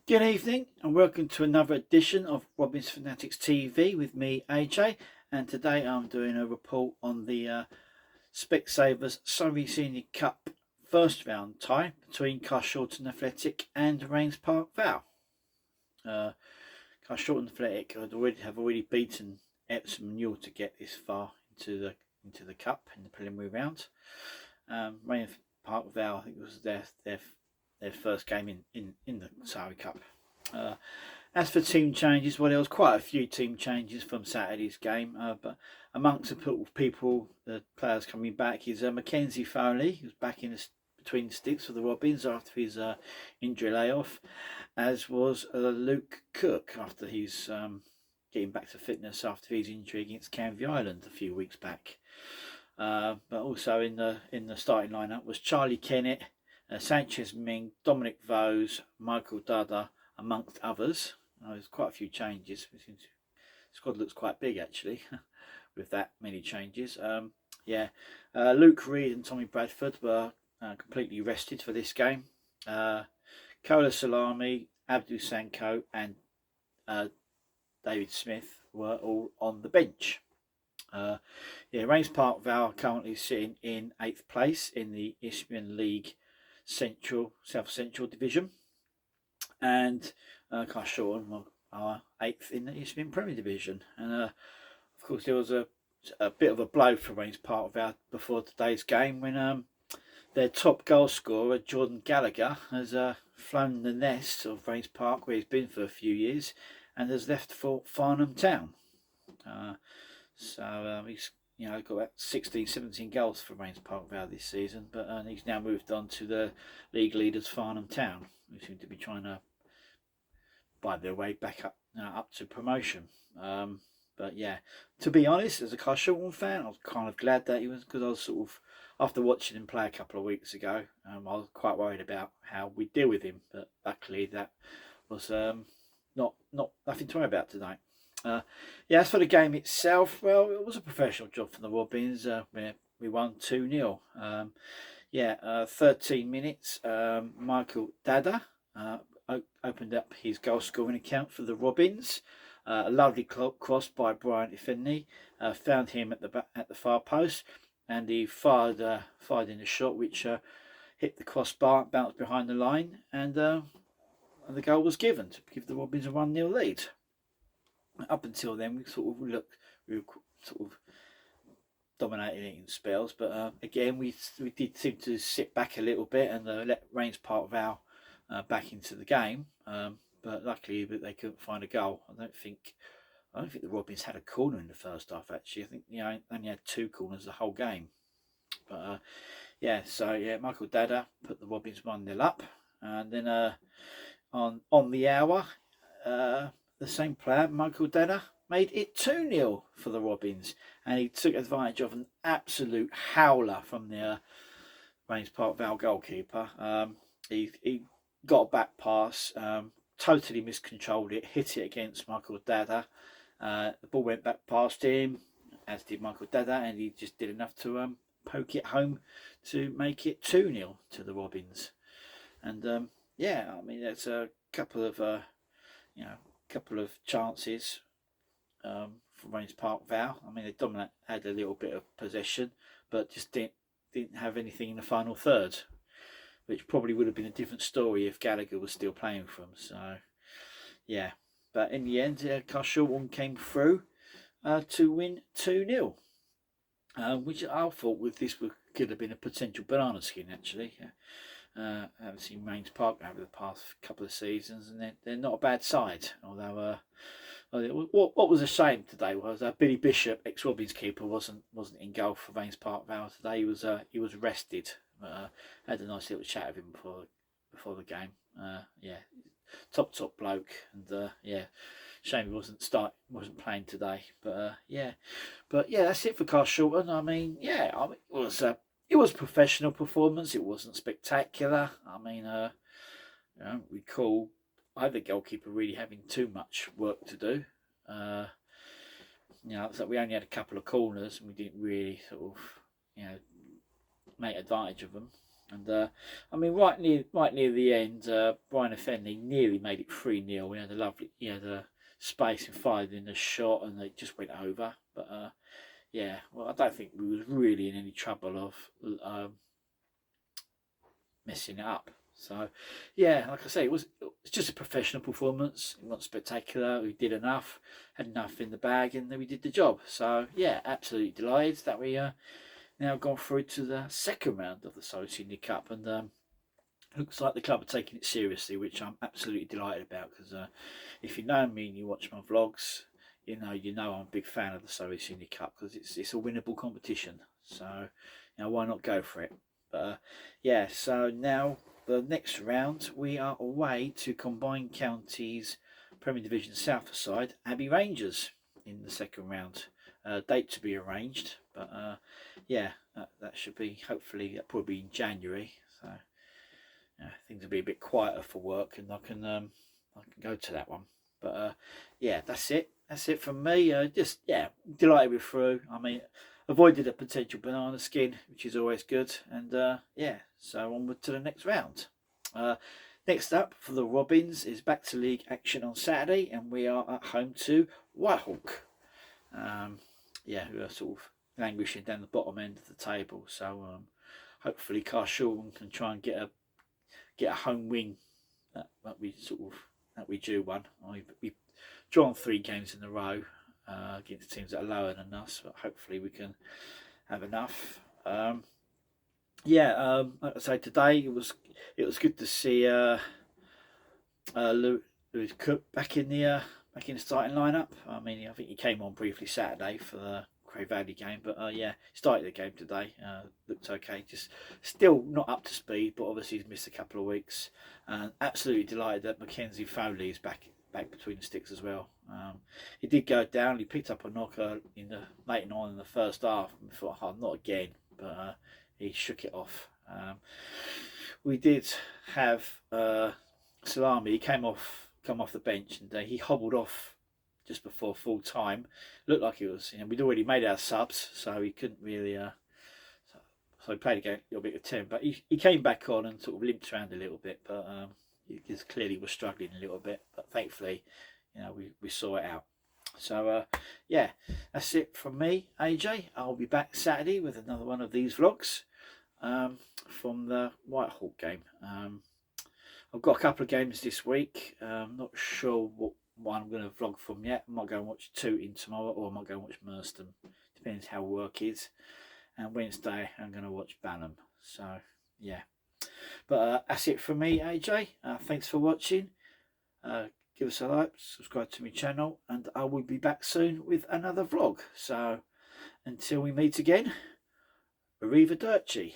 Good evening and welcome to another edition of Robin's Fanatics TV with me, AJ, and today I'm doing a report on the SPECSAVERS Surrey Senior Cup first round tie between CARSHALTON Athletic and RAYNES Park VALE. CARSHALTON Athletic have already beaten Epsom Newell to get this far into the cup in the preliminary round. RAYNES Park VALE, I think, was their first game in the Surrey Cup. As for team changes, well, there was quite a few team changes from Saturday's game, but amongst the players coming back is Mackenzie Foley, who's back between the sticks for the Robins after his injury layoff, as was Luke Cook after he's getting back to fitness after his injury against Canvey Island a few weeks back. But also in the starting lineup was Charlie Kennett, Sanchez Ming, Dominic Vose, Michael Dada, amongst others. There's quite a few changes. The squad looks quite big actually with that many changes. Luke Reed and Tommy Bradford were completely rested for this game. Kola Salami, Abdul Sanko and David Smith were all on the bench. RAYNES Park VALE currently sitting in 8th place in the Isthmian League South Central Division, and CARSHALTON are 8th in the Isthmian Premier Division. And of course there was a bit of a blow for RAYNES Park VALE before today's game when their top goal scorer Jordan Gallagher has flown the nest of RAYNES Park, where he's been for a few years, and has left for Farnham Town. He's got about 16-17 goals for RAYNES Park VALE this season, but he's now moved on to the league leaders Farnham Town, who seem to be trying to buy their way back up to promotion. But yeah, to be honest, as a CARSHALTON fan, I was kind of glad that he was, because I was sort of, after watching him play a couple of weeks ago, I was quite worried about how we deal with him, but luckily that was nothing to worry about tonight. As for the game itself, well, it was a professional job from the Robins. We won 2-0. 13 minutes. Michael Dada opened up his goal scoring account for the Robins. A lovely cross by Brian Ifeni found him at the far post, and he fired in a shot which hit the crossbar, bounced behind the line, and the goal was given to give the Robins a 1-0 lead. Up until then, we were sort of dominating it in spells, but again we did seem to sit back a little bit and let RAYNES Park VALE back into the game. But luckily, they couldn't find a goal. I don't think the Robins had a corner in the first half. Actually, I think only had 2 corners the whole game. But Michael Dada put the Robins 1-0 up, and then on the hour, the same player, Michael Dada, made it 2-0 for the Robins, and he took advantage of an absolute howler from the RAYNES Park VALE goalkeeper. He got a back pass, totally miscontrolled it, hit it against Michael Dada. The ball went back past him, as did Michael Dada, and he just did enough to poke it home to make it 2-0 to the Robins. And there's a couple of chances from RAYNES Park VALE. They had a little bit of possession, but just didn't have anything in the final third, which probably would have been a different story if Gallagher was still playing for them. So, yeah. But in the end, CARSHALTON came through to win 2-0, which I thought could have been a potential banana skin, actually. I haven't seen RAYNES Park over the past couple of seasons, and they're not a bad side. Although, what was a shame today was Billy Bishop, ex-Robins keeper, wasn't in goal for RAYNES Park VALE today. He was rested. Had a nice little chat with him before the game. Top bloke, and shame he wasn't playing today. But that's it for CARSHALTON. It was a professional performance. It wasn't spectacular. I don't recall either goalkeeper really having too much work to do. It's like we only had a couple of corners and we didn't really make advantage of them. And I mean, right near the end, Brian Effendi nearly made it 3-0. We had a lovely, the space and fired in the shot, and it just went over. But yeah, well, I don't think we was really in any trouble of messing it up. So yeah, like I say, it's just a professional performance. It wasn't spectacular. We did enough, had enough in the bag, and then we did the job. So yeah, absolutely delighted that we now gone through to the second round of the Surrey Senior Cup, and looks like the club are taking it seriously, which I'm absolutely delighted about, because if you know me and you watch my vlogs, you know I'm a big fan of the Surrey Senior Cup, because it's a winnable competition. So why not go for it? But yeah, so now the next round we are away to Combined Counties Premier Division South side, Abbey Rangers, in the second round. Date to be arranged, but yeah, that should be hopefully probably in January. So things will be a bit quieter for work, and I can go to that one. But yeah, that's it from me. Just delighted we're through. I mean, avoided a potential banana skin, which is always good. And yeah, so onward to the next round. Next up for the Robins is back to league action on Saturday, and we are at home to Whitehawk. Yeah, who are sort of languishing down the bottom end of the table. So hopefully CARSHALTON can try and get a home win that we do one. We've drawn 3 games in a row against teams that are lower than us, but hopefully we can have enough. Like I say, today it was good to see Lewis Cook back in the starting lineup. I mean, I think he came on briefly Saturday for the VALE game, but yeah, started the game today. Looked okay, just still not up to speed, but obviously he's missed a couple of weeks. And absolutely delighted that Mackenzie Foley is back between the sticks as well. He did go down. He picked up a knocker late on in the first half. And thought, oh, not again, but he shook it off. We did have Salami. He come off the bench, and he hobbled off just before full time. Looked like it was, we'd already made our subs, so he couldn't really. So he played again a little bit of 10, but he came back on and sort of limped around a little bit, but he just clearly was struggling a little bit. But thankfully, we saw it out. So yeah, that's it from me, AJ. I'll be back Saturday with another one of these vlogs from the Whitehawk game. I've got a couple of games this week. I'm not sure what one I'm going to vlog from yet. I might go and watch Tooting tomorrow, or I might go and watch Merston. Depends how work is. And Wednesday I'm going to watch Balham. So yeah, but that's it from me, AJ. Thanks for watching. Give us a like, subscribe to my channel, and I will be back soon with another vlog. So until we meet again, arrivederci.